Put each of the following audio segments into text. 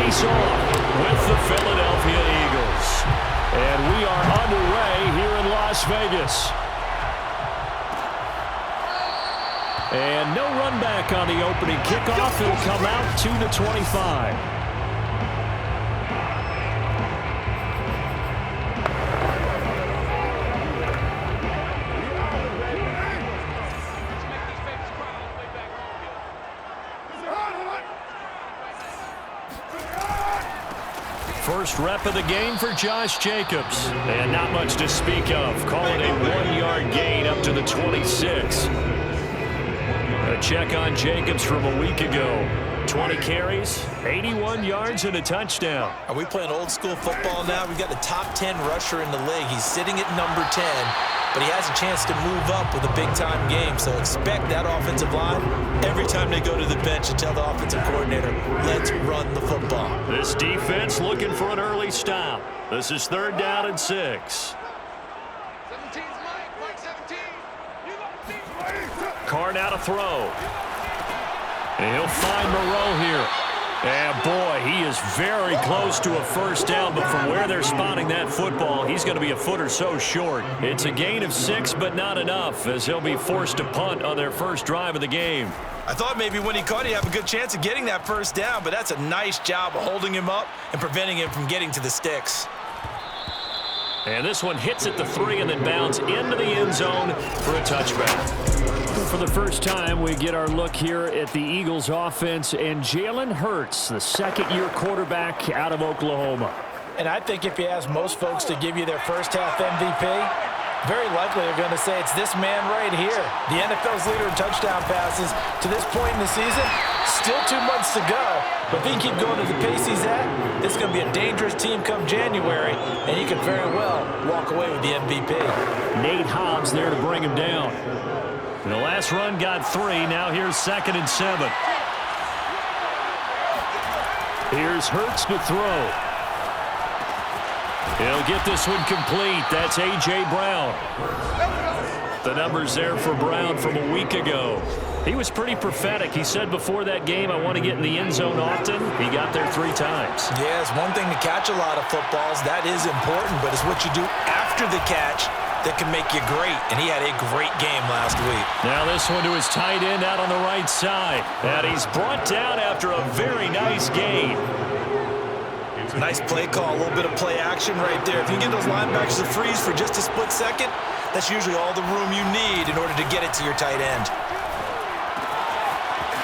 face-off with the Philadelphia Eagles. And we are underway here in Las Vegas. And no run back on the opening kickoff. It'll come out to the 25. First rep of the game for Josh Jacobs. And not much to speak of. Call it a 1-yard gain up to the 26. A check on Jacobs from a week ago. 20 carries, 81 yards, and a touchdown. Are we playing old school football now? We've got the top 10 rusher in the league. He's sitting at number 10, but he has a chance to move up with a big-time game. So expect that offensive line every time they go to the bench to tell the offensive coordinator, let's run the football. This defense looking for an early stop. This is 3rd down and 6. Card out a throw. And he'll find Moreau here. And boy, he is very close to a first down, but from where they're spotting that football, he's going to be a foot or so short. It's a gain of 6, but not enough, as he'll be forced to punt on their first drive of the game. I thought maybe when he caught it, he'd have a good chance of getting that first down, but that's a nice job of holding him up and preventing him from getting to the sticks. And this one hits at the 3 and then bounds into the end zone for a touchback. For the first time, we get our look here at the Eagles offense and Jalen Hurts, the second-year quarterback out of Oklahoma. And I think if you ask most folks to give you their first-half MVP, very likely they're going to say it's this man right here. The NFL's leader in touchdown passes to this point in the season. Still 2 months to go. But if he can keep going at the pace he's at, this is going to be a dangerous team come January, and he could very well walk away with the MVP. Nate Hobbs there to bring him down. The last run got 3. Now here's 2nd and 7. Here's Hurts to throw. He'll get this one complete. That's A.J. Brown. The numbers there for Brown from a week ago. He was pretty prophetic. He said before that game, I want to get in the end zone often. He got there 3 times. Yeah, it's one thing to catch a lot of footballs. That is important, but it's what you do after the catch that can make you great, and he had a great game last week. Now this one to his tight end out on the right side. And he's brought down after a very nice gain. Nice play call, a little bit of play action right there. If you get those linebackers to freeze for just a split second, that's usually all the room you need in order to get it to your tight end.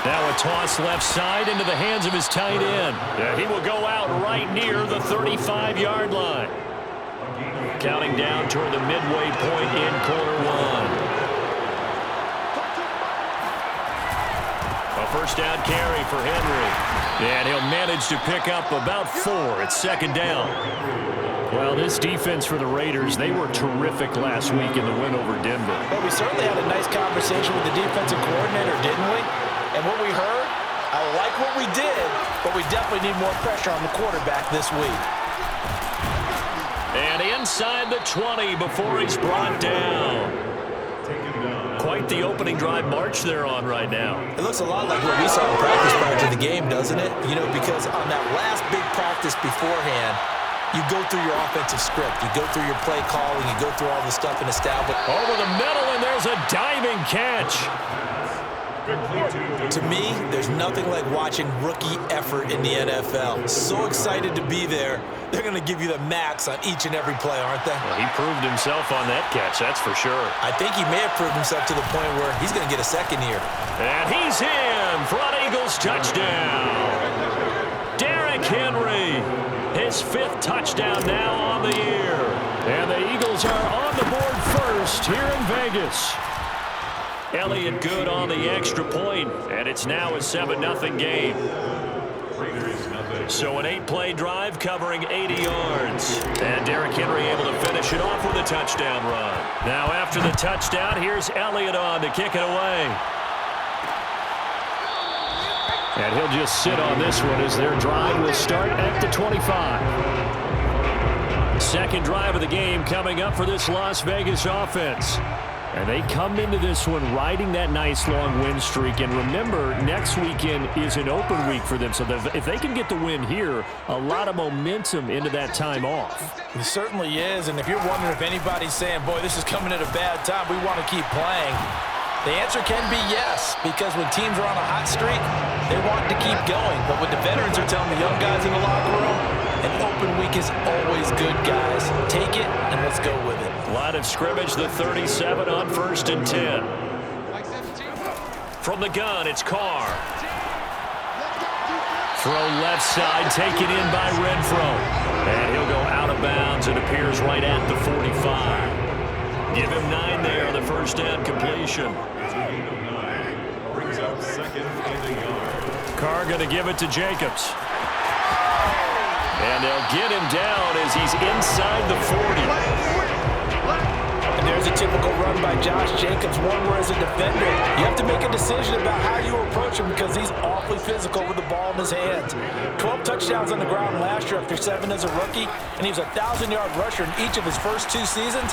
Now a toss left side into the hands of his tight end. Yeah, he will go out right near the 35-yard line. Counting down toward the midway point in quarter 1. A first down carry for Henry. And he'll manage to pick up about 4. It's 2nd down. Well, this defense for the Raiders, they were terrific last week in the win over Denver. Well, we certainly had a nice conversation with the defensive coordinator, didn't we? And what we heard, I like what we did, but we definitely need more pressure on the quarterback this week. And inside the 20 before he's brought down. Quite the opening drive march they're on right now. It looks a lot like what we saw in practice prior to the game, doesn't it? You know, because on that last big practice beforehand, you go through your offensive script. You go through your play calling. You go through all the stuff in establishment. Over the middle, and there's a diving catch. To me, there's nothing like watching rookie effort in the NFL. So excited to be there. They're going to give you the max on each and every play, aren't they? Well, he proved himself on that catch, that's for sure. I think he may have proved himself to the point where he's going to get a second year. And he's in for an Eagles touchdown. Derrick Henry, his 5th touchdown now on the year. And the Eagles are on the board first here in Vegas. Elliott good on the extra point, and it's now a 7-0 game. So an 8-play drive covering 80 yards. And Derrick Henry able to finish it off with a touchdown run. Now after the touchdown, here's Elliott on to kick it away. And he'll just sit on this one as their drive will start at the 25. Second drive of the game coming up for this Las Vegas offense. And they come into this one riding that nice long win streak. And remember, next weekend is an open week for them. So if they can get the win here, a lot of momentum into that time off. It certainly is. And if you're wondering if anybody's saying, boy, this is coming at a bad time, we want to keep playing, the answer can be yes, because when teams are on a hot streak, they want to keep going. But what the veterans are telling the young guys in the locker room, an open week is always good, guys. Take it, and let's go with it. Line of scrimmage, the 37 on 1st and 10. From the gun, it's Carr. Throw left side, taken in by Renfro. And he'll go out of bounds. It appears right at the 45. Give him 9 there on the first down completion. Carr going to give it to Jacobs. And they'll get him down as he's inside the 40. And there's a typical run by Josh Jacobs, one where as a defender, you have to make a decision about how you approach him because he's awfully physical with the ball in his hands. 12 touchdowns on the ground last year after 7 as a rookie, and he was a 1,000-yard rusher in each of his first 2 seasons.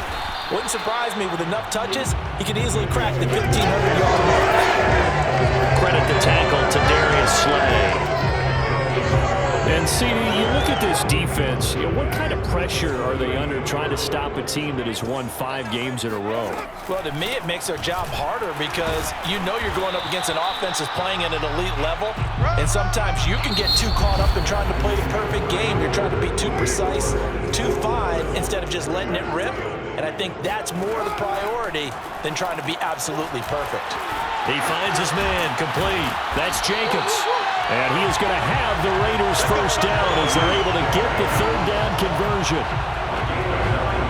Wouldn't surprise me, with enough touches, he could easily crack the 1,500-yard mark. Credit the tackle to Darius Slay. And CD, you look at this defense, what kind of pressure are they under trying to stop a team that has won 5 games in a row? Well, to me, it makes their job harder because you know you're going up against an offense that's playing at an elite level, and sometimes you can get too caught up in trying to play the perfect game. You're trying to be too precise, too fine, instead of just letting it rip, and I think that's more the priority than trying to be absolutely perfect. He finds his man, complete. That's Jacobs. And he is going to have the Raiders first down as they're able to get the 3rd down conversion.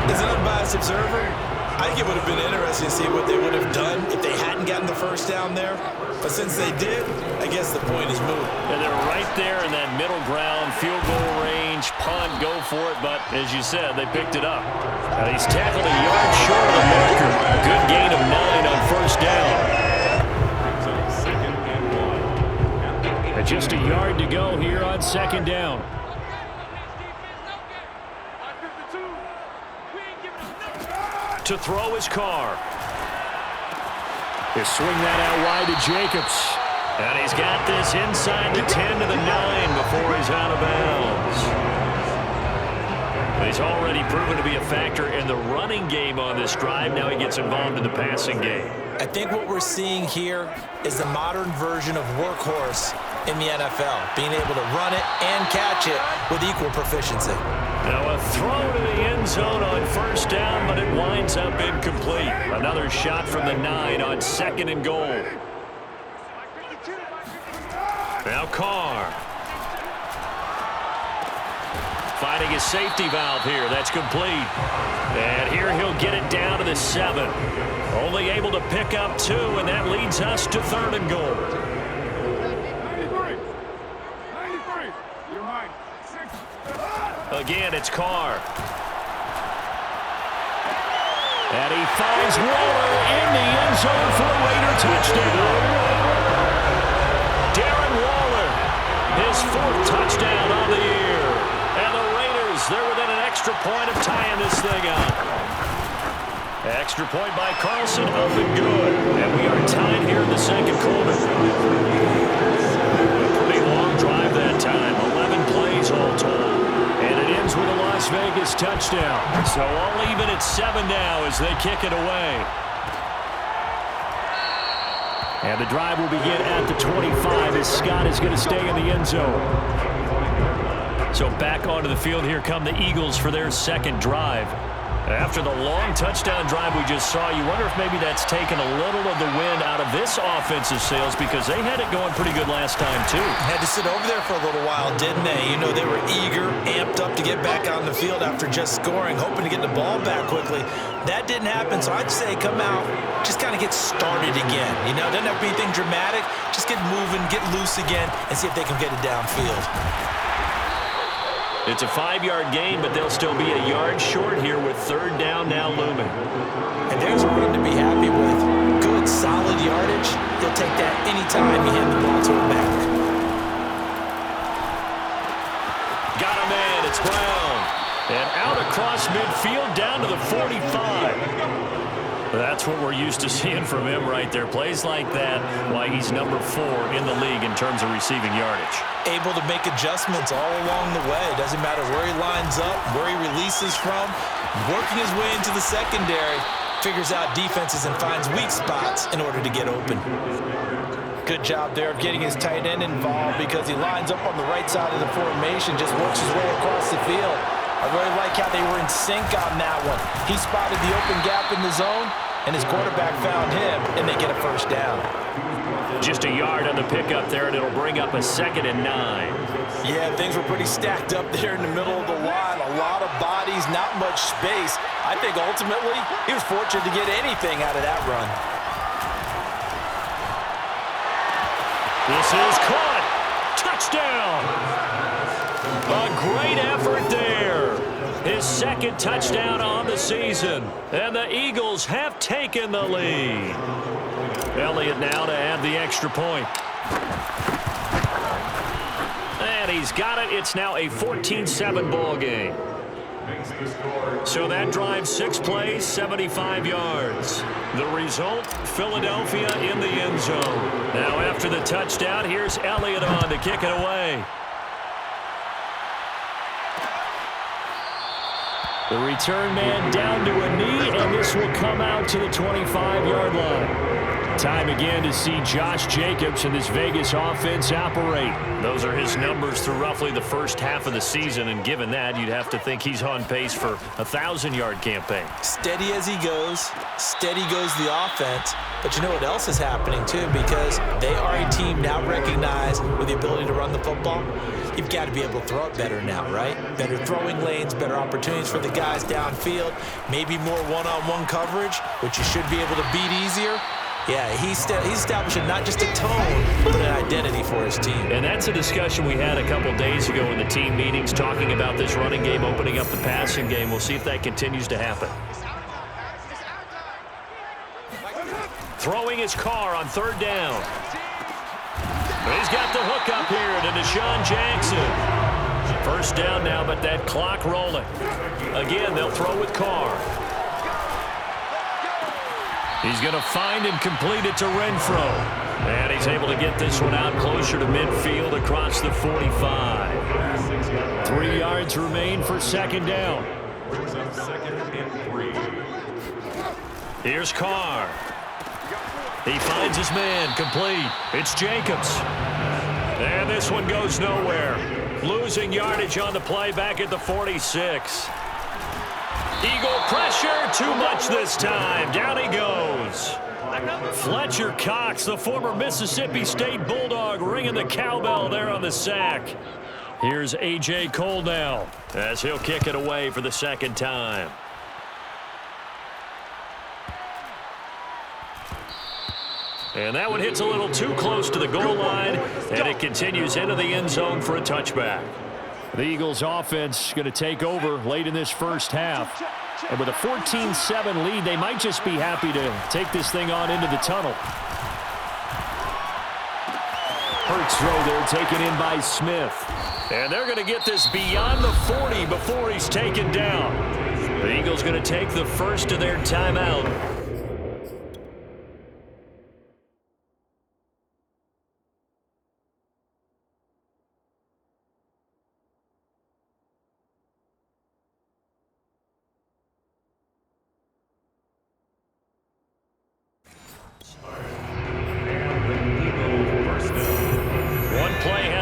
As an unbiased observer, I think it would have been interesting to see what they would have done if they hadn't gotten the first down there. But since they did, I guess the point is moot. And they're right there in that middle ground, field goal range, punt, go for it. But as you said, they picked it up. And he's tackled a yard short of the marker. Good gain of 9 on first down. And just a yard to go here on 2nd down. To throw his Carr. He'll swing that out wide to Jacobs. And he's got this inside the 10 to the 9 before he's out of bounds. He's already proven to be a factor in the running game on this drive. Now he gets involved in the passing game. I think what we're seeing here is the modern version of workhorse in the NFL, being able to run it and catch it with equal proficiency. Now a throw to the end zone on first down, but it winds up incomplete. Another shot from the 9 on 2nd and goal. Now Carr. Finding his safety valve here. That's complete. And here he'll get it down to the 7. Only able to pick up 2, and that leads us to 3rd and goal. 93. You're mine. 6. Again, it's Carr. And he finds Waller in the end zone for a Raider touchdown. Darren Waller, his 4th touchdown on the year. And the Raiders, they're within an extra point of tying this thing up. Extra point by Carlson, up and good. And we are tied here in the 2nd quarter. A pretty long drive that time, 11 plays all told. And it ends with a Las Vegas touchdown. So all even at 7 now as they kick it away. And the drive will begin at the 25 as Scott is going to stay in the end zone. So back onto the field, here come the Eagles for their 2nd drive. After the long touchdown drive we just saw, you wonder if maybe that's taken a little of the wind out of this offensive sails because they had it going pretty good last time too. Had to sit over there for a little while, didn't they? You know, they were eager, amped up to get back on the field after just scoring, hoping to get the ball back quickly. That didn't happen, so I'd say come out, just kind of get started again. You know, doesn't have to be anything dramatic. Just get moving, get loose again, and see if they can get it downfield. It's a 5-yard gain, but they'll still be a yard short here with 3rd down now looming. And there's a run to be happy with. Good, solid yardage. He'll take that anytime you hand the ball to him back. Got a man, it's Brown. And out across midfield down to the 45. That's what we're used to seeing from him right there. Plays like that, why he's number 4 in the league in terms of receiving yardage. Able to make adjustments all along the way. Doesn't matter where he lines up, where he releases from. Working his way into the secondary, figures out defenses and finds weak spots in order to get open. Good job there of getting his tight end involved because he lines up on the right side of the formation, just works his way across the field. I really like how they were in sync on that one. He spotted the open gap in the zone, and his quarterback found him, and they get a first down. Just a yard on the pickup there, and it'll bring up a 2nd and 9. Yeah, things were pretty stacked up there in the middle of the line. A lot of bodies, not much space. I think ultimately he was fortunate to get anything out of that run. This is caught. Touchdown. A great effort there. His 2nd touchdown on the season. And the Eagles have taken the lead. Elliott now to add the extra point. And he's got it. It's now a 14-7 ball game. So that drive 6 plays, 75 yards. The result, Philadelphia in the end zone. Now after the touchdown, here's Elliott on to kick it away. The return man down to a knee, and this will come out to the 25-yard line. Time again to see Josh Jacobs and this Vegas offense operate. Those are his numbers through roughly the first half of the season, and given that, you'd have to think he's on pace for a 1,000-yard campaign. Steady as he goes, steady goes the offense. But you know what else is happening, too, because they are a team now recognized with the ability to run the football. You've got to be able to throw it better now, right? Better throwing lanes, better opportunities for the guys downfield, maybe more one-on-one coverage, which you should be able to beat easier. Yeah, he's establishing not just a tone, but an identity for his team. And that's a discussion we had a couple days ago in the team meetings, talking about this running game, opening up the passing game. We'll see if that continues to happen. Throwing his car on 3rd down. He's got the hook up here to Deshaun Jackson. First down now, but that clock rolling. Again, they'll throw with Carr. He's going to find and complete it to Renfro. And he's able to get this one out closer to midfield across the 45. 3 yards remain for 2nd down. Here's Carr. He finds his man, complete. It's Jacobs. And this one goes nowhere. Losing yardage on the play back at the 46. Eagle pressure, too much this time. Down he goes. Fletcher Cox, the former Mississippi State Bulldog, ringing the cowbell there on the sack. Here's A.J. Cole now as he'll kick it away for the 2nd time. And that one hits a little too close to the goal line, and it continues into the end zone for a touchback. The Eagles offense going to take over late in this first half. And with a 14-7 lead, they might just be happy to take this thing on into the tunnel. Hurts throw there, taken in by Smith. And they're going to get this beyond the 40 before he's taken down. The Eagles going to take the first of their timeout.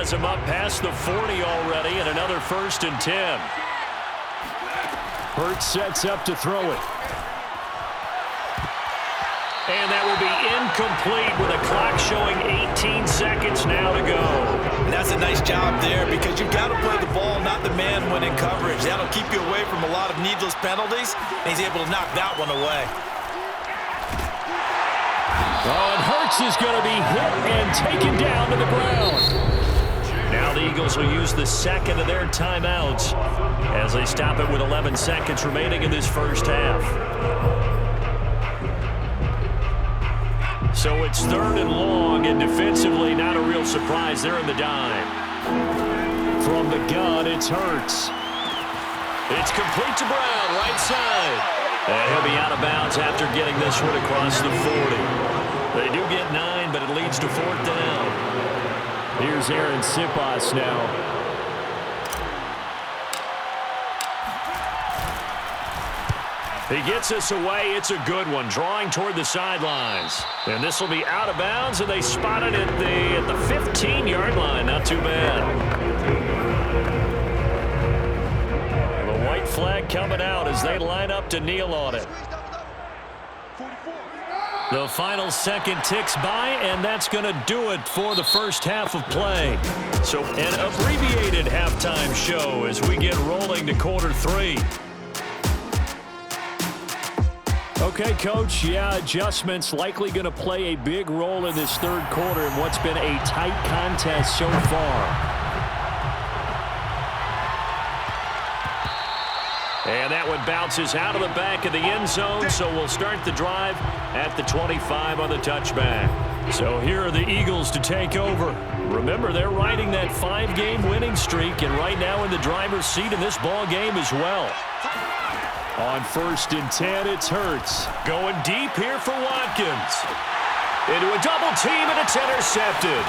Him up past the 40 already, and another 1st and 10. Hurts sets up to throw it. And that will be incomplete with a clock showing 18 seconds now to go. And that's a nice job there because you've got to play the ball, not the man when in coverage. That'll keep you away from a lot of needless penalties, and he's able to knock that one away. Oh, and Hurts is going to be hit and taken down to the ground. Now the Eagles will use the 2nd of their timeouts as they stop it with 11 seconds remaining in this first half. So it's 3rd and long, and defensively not a real surprise. They're in the dime. From the gun, it's Hurts. It's complete to Brown, right side. And he'll be out of bounds after getting this one across the 40. They do get 9, but it leads to 4th down. Here's Aaron Sipas now. He gets this away. It's a good one, drawing toward the sidelines. And this will be out of bounds, and they spot it at the 15-yard line. Not too bad. The white flag coming out as they line up to kneel on it. The final second ticks by, and that's going to do it for the first half of play. So an abbreviated halftime show as we get rolling to quarter 3. Okay, Coach, yeah, adjustments likely going to play a big role in this third quarter in what's been a tight contest so far. And that one bounces out of the back of the end zone, so we'll start the drive at the 25 on the touchback. So here are the Eagles to take over. Remember, they're riding that 5-game winning streak, and right now in the driver's seat in this ball game as well. On 1st and 10, it's Hurts. Going deep here for Watkins. Into a double team, and it's intercepted.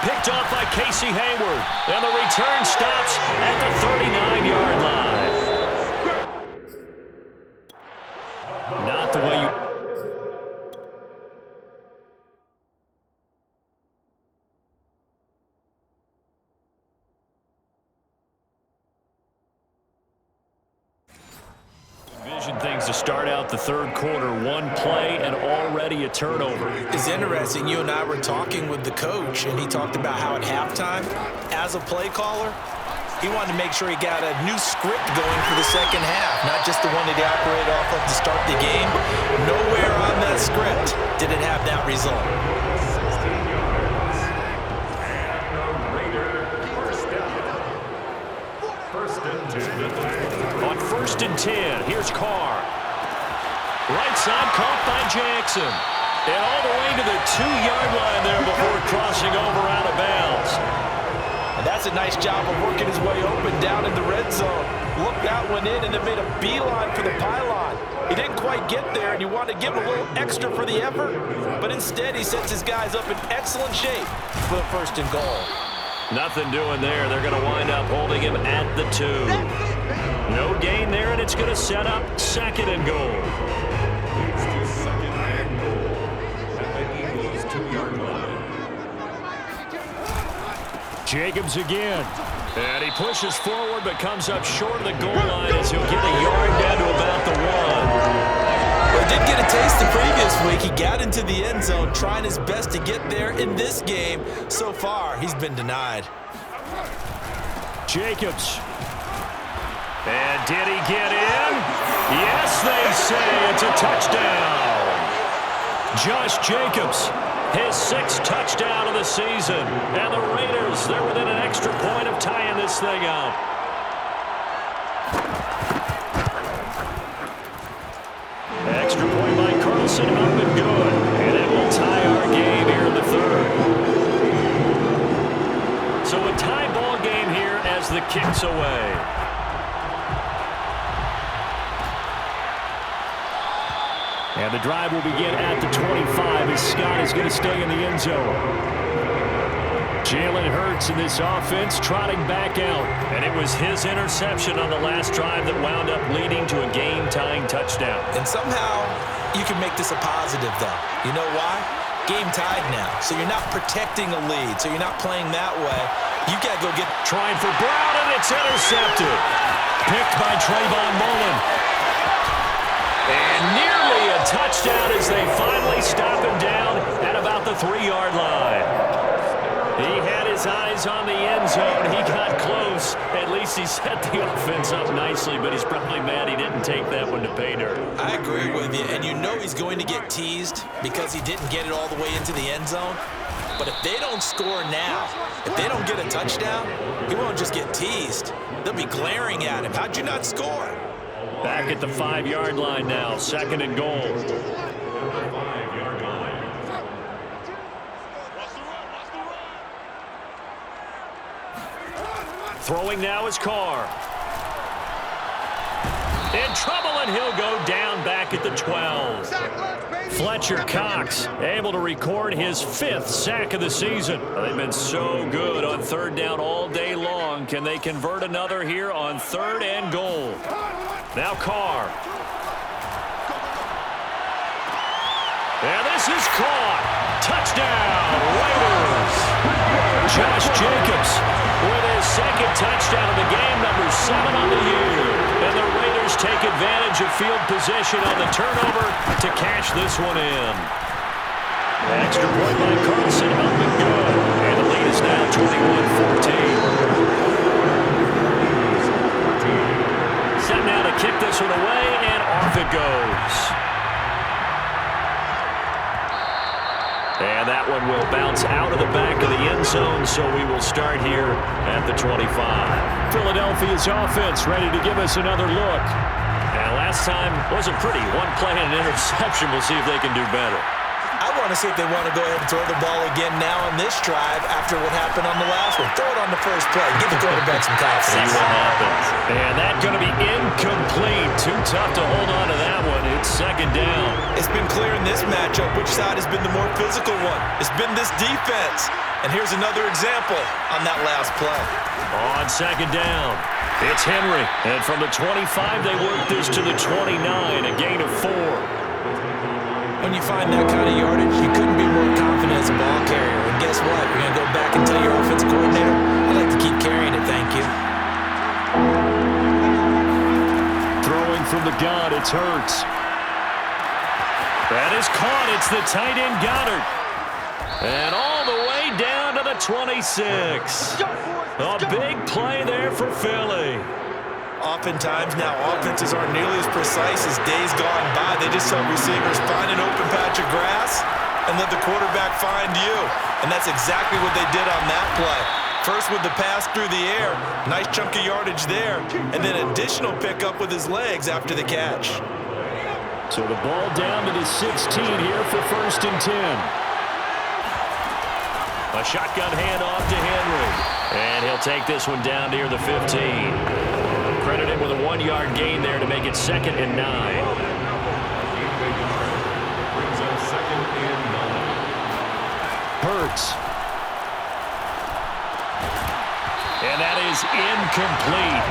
Picked off by Casey Hayward. And the return stops at the 39-yard line. Not the way you... things to start out the third quarter. One play and already a turnover. It's interesting. You and I were talking with the coach, and he talked about how at halftime, as a play caller, he wanted to make sure he got a new script going for the second half, not just the one that he operated off of to start the game. Nowhere on that script did it have that result. On 1st and 10, here's Carr. Right side caught by Jackson. And all the way to the 2-yard line there before crossing over out of bounds. And that's a nice job of working his way open down in the red zone. Looked that one in and then made a beeline for the pylon. He didn't quite get there, and you want to give him a little extra for the effort. But instead, he sets his guys up in excellent shape for the 1st and goal. Nothing doing there. They're going to wind up holding him at the 2. No gain there, and it's going to set up 2nd and goal. Jacobs again. And he pushes forward but comes up short of the goal line as he'll get a yard down to about the 1. Well, he did get a taste the previous week. He got into the end zone trying his best to get there. In this game, so far, he's been denied. Jacobs. And did he get in? Yes, they say it's a touchdown. Josh Jacobs, his 6th touchdown of the season. And the Raiders, they're within an extra point of tying this thing up. Extra point by Carlson, up and good. And it will tie our game here in the 3rd. So a tie ball game here as the kick's away. And the drive will begin at the 25 as Scott is going to stay in the end zone. Jalen Hurts in this offense trotting back out. And it was his interception on the last drive that wound up leading to a game-tying touchdown. And somehow you can make this a positive, though. You know why? Game tied now. So you're not protecting a lead. So you're not playing that way. You got to go get... Trying for Brown, and it's intercepted. Picked by Trayvon Mullen. And nearly a touchdown as they finally stop him down at about the 3-yard line. He had his eyes on the end zone. He got close. At least he set the offense up nicely, but he's probably mad he didn't take that one to pay dirt. I agree with you, and you know he's going to get teased because he didn't get it all the way into the end zone. But if they don't score now, if they don't get a touchdown, he won't just get teased. They'll be glaring at him. How'd you not score? Back at the 5-yard line now, 2nd and goal. Throwing now is Carr. In trouble, and he'll go down back at the 12. Fletcher Cox able to record his 5th sack of the season. They've been so good on 3rd down all day long. Can they convert another here on 3rd and goal? Now Carr. And this is caught. Touchdown, Raiders. Josh Jacobs with his 2nd touchdown of the game, number 7 on the year. And the Raiders take advantage of field position on the turnover to cash this one in. Extra point by Carlson, up and good. And the lead is now 21-14. Set now to kick this one away, and off it goes. And that one will bounce out of the back of the end zone, so we will start here at the 25. Philadelphia's offense ready to give us another look. And last time wasn't pretty. One play and an interception. We'll see if they can do better. I want to see if they want to go ahead and throw the ball again now on this drive after what happened on the last one. Throw it on the first play. Give the quarterback some confidence. See what happens. And that's going to be incomplete. Too tough to hold on to that one. It's 2nd down. It's been clear in this matchup which side has been the more physical one. It's been this defense. And here's another example on that last play. On 2nd down, it's Henry. And from the 25, they work this to the 29, a gain of 4. When you find that kind of yardage, you couldn't be more confident as a ball carrier. And guess what? You're going to go back and tell your offensive coordinator, I'd like to keep carrying it, thank you. Throwing from the gun, it's Hurts. That is caught. It's the tight end Goddard. And all the way down to the 26. A big play there for Philly. Oftentimes now offenses aren't nearly as precise as days gone by. They just help receivers find an open patch of grass and let the quarterback find you. And that's exactly what they did on that play. First with the pass through the air, nice chunk of yardage there, and then additional pickup with his legs after the catch. So the ball down to the 16 here for 1st and 10. A shotgun handoff to Henry. And he'll take this one down near the 15. Credited with a 1-yard gain there to make it 2nd and 9. Hurts. And that is incomplete.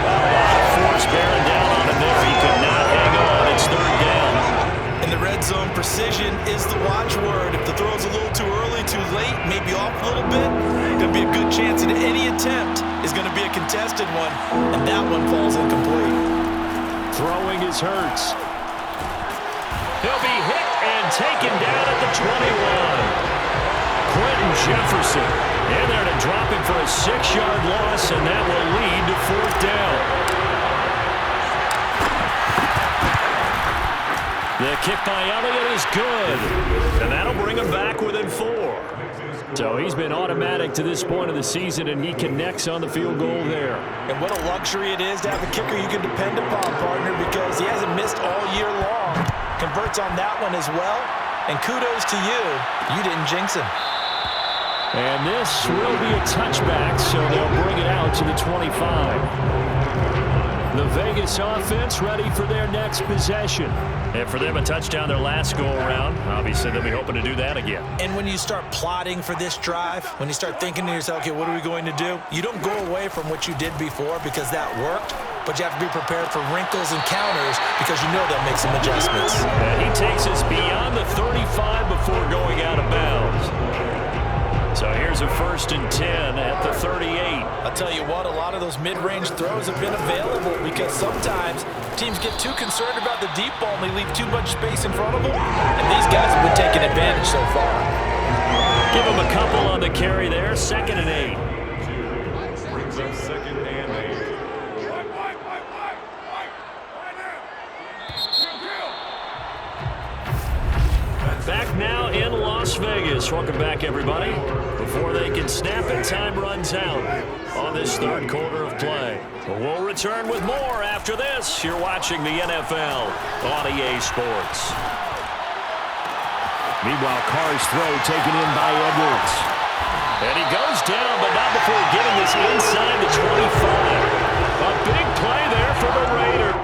A lot of force bearing down on him there. He could not hang on. It's 3rd down. In the red zone, precision is the watchword. If the throw's a little too early, too late, maybe off a little bit, going to be a good chance that any attempt is going to be a contested one, and that one falls incomplete. Throwing is Hurts. He'll be hit and taken down at the 21. Quentin Jefferson in there to drop him for a 6-yard loss, and that will lead to 4th down. The kick by Elliott is good, and that'll bring him back within 4. So he's been automatic to this point of the season, and he connects on the field goal there. And what a luxury it is to have a kicker you can depend upon, partner, because he hasn't missed all year long. Converts on that one as well, and kudos to you. You didn't jinx him. And this will be a touchback, so they'll bring it out to the 25. The Vegas offense ready for their next possession. And for them, a touchdown their last go-around. Obviously, they'll be hoping to do that again. And when you start plotting for this drive, when you start thinking to yourself, okay, what are we going to do? You don't go away from what you did before because that worked, but you have to be prepared for wrinkles and counters because you know they'll make some adjustments. And he takes us beyond the 35 before going out of bounds. So here's a 1st and 10 at the 38. I'll tell you what, a lot of those mid-range throws have been available because sometimes teams get too concerned about the deep ball and they leave too much space in front of them. And these guys have been taking advantage so far. Give them a couple on the carry there, 2nd and 8. Brings up 2nd and 8. Back now in Las Vegas. Welcome back, everybody. Before they can snap it, time runs out on this 3rd quarter of play. We'll return with more after this. You're watching the NFL on EA Sports. Meanwhile, Carr's throw taken in by Edwards. And he goes down, but not before getting this inside the 25. A big play there for the Raiders.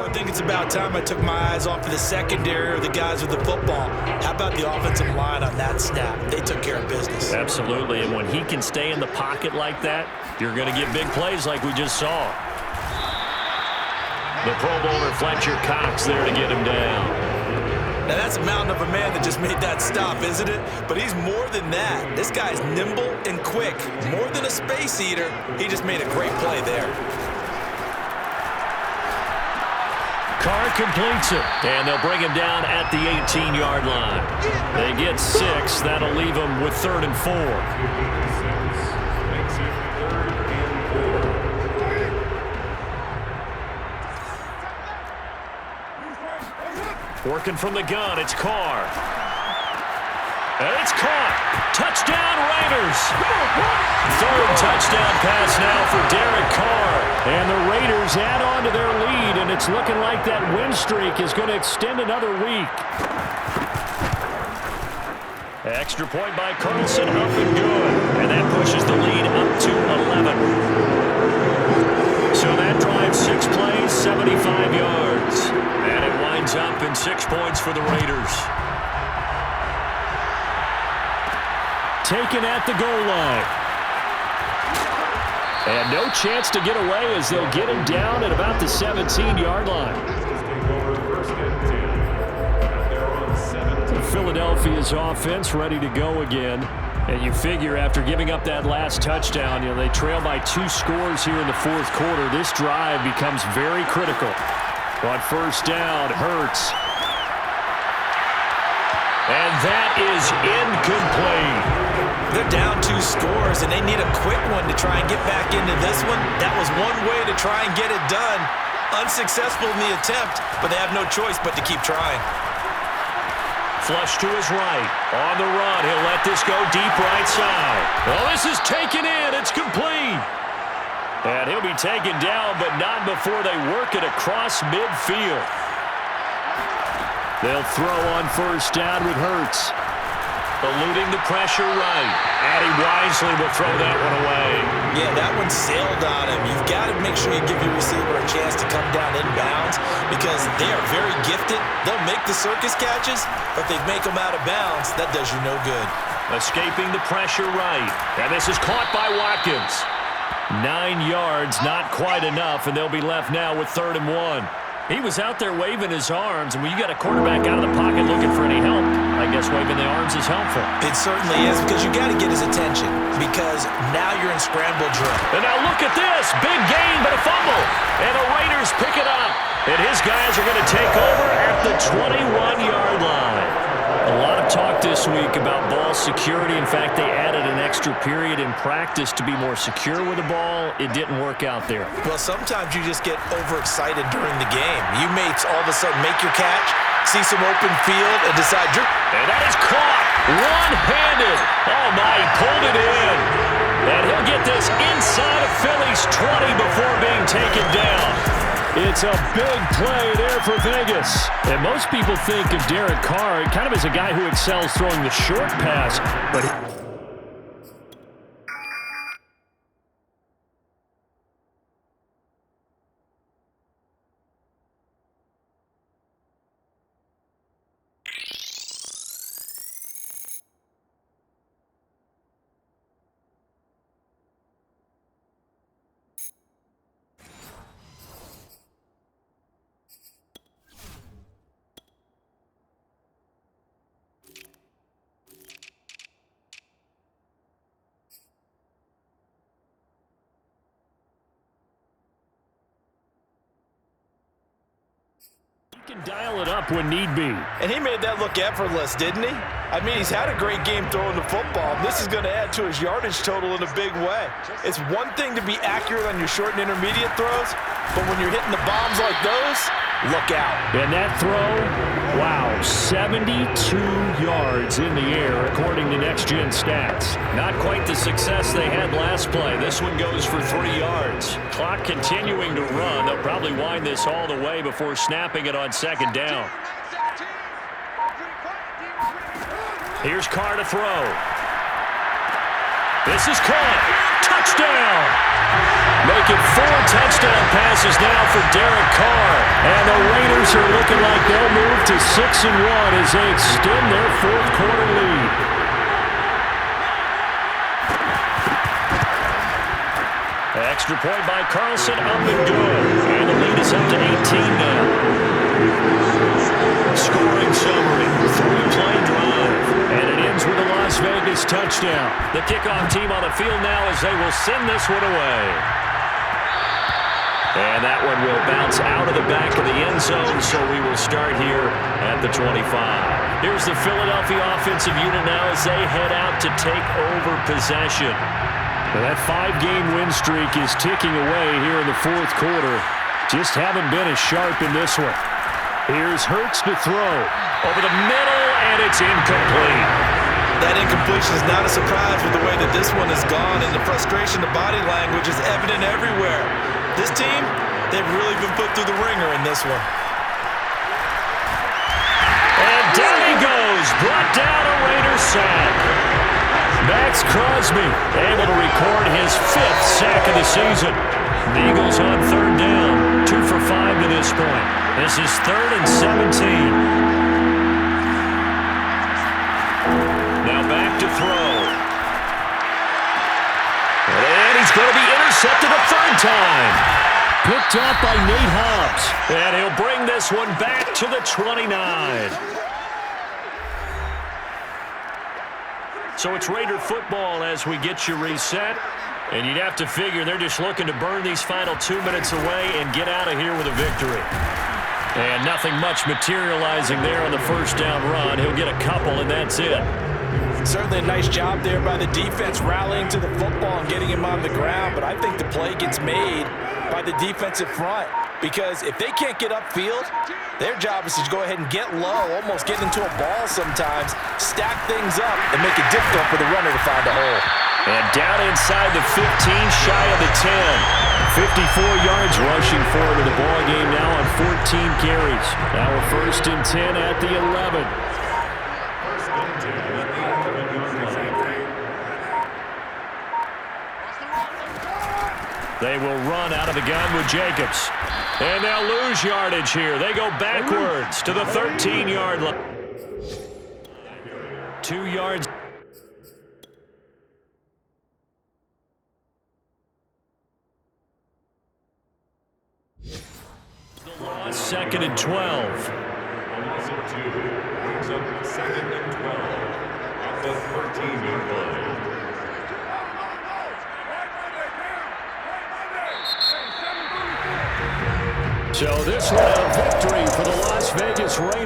I think it's about time I took my eyes off of the secondary or the guys with the football. How about the offensive line on that snap? They took care of business. Absolutely, and when he can stay in the pocket like that, you're going to get big plays like we just saw. The Pro Bowler Fletcher Cox there to get him down. Now, that's a mountain of a man that just made that stop, isn't it? But he's more than that. This guy's nimble and quick. More than a space eater, he just made a great play there. Carr completes it, and they'll bring him down at the 18-yard line. They get 6. That'll leave them with 3rd and 4. Makes it 3rd and 4. Working from the gun, it's Carr. And it's caught. Touchdown, Raiders. 3rd touchdown pass now for Derek Carr. And the Raiders add on to their lead, and it's looking like that win streak is going to extend another week. Extra point by Carlson, up and good. And that pushes the lead up to 11. So that drives 6 plays, 75 yards. And it winds up in 6 points for the Raiders. Taken at the goal line. And no chance to get away as they'll get him down at about the 17-yard line. Philadelphia's offense ready to go again. And you figure after giving up that last touchdown, they trail by 2 scores here in the 4th quarter. This drive becomes very critical. On 1st down, Hurts. And that is incomplete. They're down 2 scores, and they need a quick one to try and get back into this one. That was one way to try and get it done. Unsuccessful in the attempt, but they have no choice but to keep trying. Flush to his right. On the run, he'll let this go deep right side. Well, this is taken in. It's complete. And he'll be taken down, but not before they work it across midfield. They'll throw on 1st down with Hurts. Eluding the pressure right. And he wisely will throw that one away. Yeah, that one sailed on him. You've got to make sure you give your receiver a chance to come down inbounds because they are very gifted. They'll make the circus catches, but if they make them out of bounds, that does you no good. Escaping the pressure right. And this is caught by Watkins. 9 yards, not quite enough, and they'll be left now with 3rd and 1. He was out there waving his arms, and when you got a quarterback out of the pocket looking for any help, I guess waving the arms is helpful. It certainly is because you got to get his attention because now you're in scramble drill. And now look at this. Big gain, but a fumble. And the Raiders pick it up. And his guys are going to take over at the 21-yard line. A lot of talk this week about ball security. In fact, they added an extra period in practice to be more secure with the ball. It didn't work out there. Well, sometimes you just get overexcited during the game. You may all of a sudden make your catch, see some open field, and decide you're... And that is caught one-handed. Oh, my, he pulled it in. And he'll get this inside of Philly's 20 before being taken down. It's a big play there for Vegas. And most people think of Derek Carr kind of as a guy who excels throwing the short pass, but can dial it up when need be. And he made that look effortless, didn't he? I mean, he's had a great game throwing the football. This is going to add to his yardage total in a big way. It's one thing to be accurate on your short and intermediate throws, but when you're hitting the bombs like those, look out. And that throw, wow, 72 yards in the air, according to Next Gen Stats. Not quite the success they had last play. This one goes for 3 yards. Clock continuing to run. They'll probably wind this all the way before snapping it on 2nd down. Here's Carr to throw. This is caught. touchdown. Making 4 touchdown passes now for Derek Carr. And the Raiders are looking like they'll move to 6-1 as they extend their fourth quarter lead. Extra point by Carlson, up and good. And the lead is up to 18 now. Scoring summary, 3-play drive. And it ends with a Las Vegas touchdown. The kickoff team on the field now as they will send this one away. And that one will bounce out of the back of the end zone, so we will start here at the 25. Here's the Philadelphia offensive unit now as they head out to take over possession. Well, that 5-game win streak is ticking away here in the fourth quarter. Just haven't been as sharp in this one. Here's Hurts to throw. Over the middle, and it's incomplete. That incompletion is not a surprise with the way that this one has gone, and the frustration, the body language is evident everywhere. This team, they've really been put through the ringer in this one. And down he goes. Brought down a Raiders sack. Max Crosby able to record his 5th sack of the season. The Eagles on third down. 2 for 5 to this point. This is 3rd and 17. Now back to throw. And he's going to be intercepted a 3rd time. Picked up by Nate Hobbs. And he'll bring this one back to the 29. So it's Raider football as we get you reset. And you'd have to figure they're just looking to burn these final 2 minutes away and get out of here with a victory. And nothing much materializing there on the first down run. He'll get a couple, and that's it. Certainly a nice job there by the defense rallying to the football and getting him on the ground. But I think the play gets made by the defensive front. Because if they can't get upfield, their job is to go ahead and get low, almost get into a ball sometimes, stack things up, and make it difficult for the runner to find a hole. And down inside the 15, shy of the 10. 54 yards rushing forward in the ball game now on 14 carries. Now we're 1st and 10 at the 11. They will run out of the gun with Jacobs. And they'll lose yardage here. They go backwards to the 13-yard line. 2 yards. The loss, 2nd and 12. Loss of 2 brings up 2nd and 12 at the 13-yard line. So this one a victory for the Las Vegas Raiders.